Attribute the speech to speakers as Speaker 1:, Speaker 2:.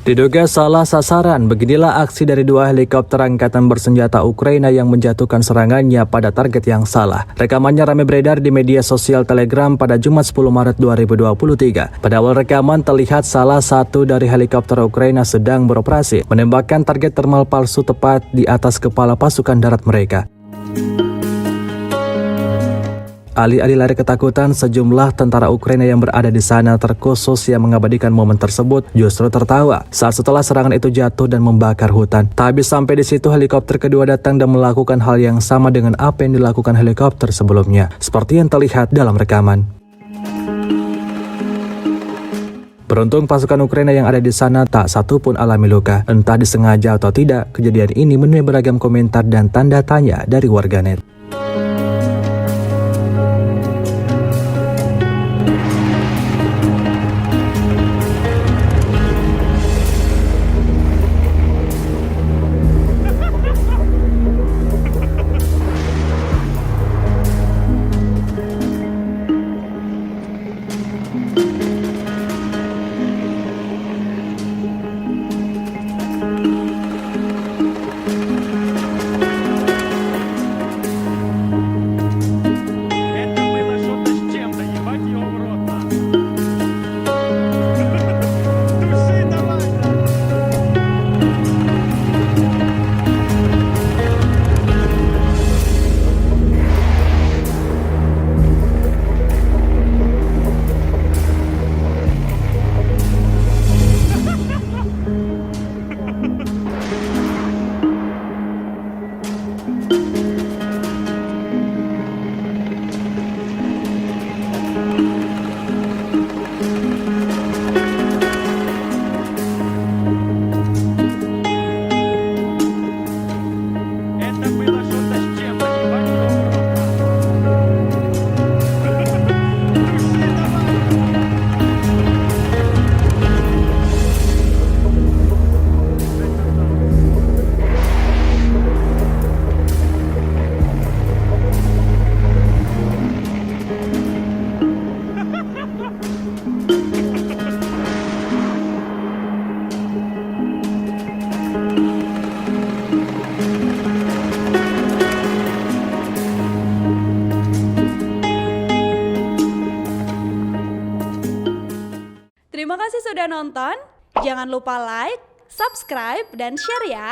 Speaker 1: Diduga salah sasaran, beginilah aksi dari dua helikopter angkatan bersenjata Ukraina yang menjatuhkan serangannya pada target yang salah. Rekamannya ramai beredar di media sosial Telegram pada Jumat 10 Maret 2023. Pada awal rekaman terlihat salah satu dari helikopter Ukraina sedang beroperasi, menembakkan target termal palsu tepat di atas kepala pasukan darat mereka. Alih-alih lari ketakutan, sejumlah tentara Ukraina yang berada di sana terkhusus yang mengabadikan momen tersebut justru tertawa saat setelah serangan itu jatuh dan membakar hutan. Tak habis sampai di situ, helikopter kedua datang dan melakukan hal yang sama dengan apa yang dilakukan helikopter sebelumnya, seperti yang terlihat dalam rekaman. Beruntung pasukan Ukraina yang ada di sana tak satu pun alami luka. Entah disengaja atau tidak, kejadian ini menuai beragam komentar dan tanda tanya dari warganet.
Speaker 2: Terima kasih sudah nonton. Jangan lupa like, subscribe, dan share ya.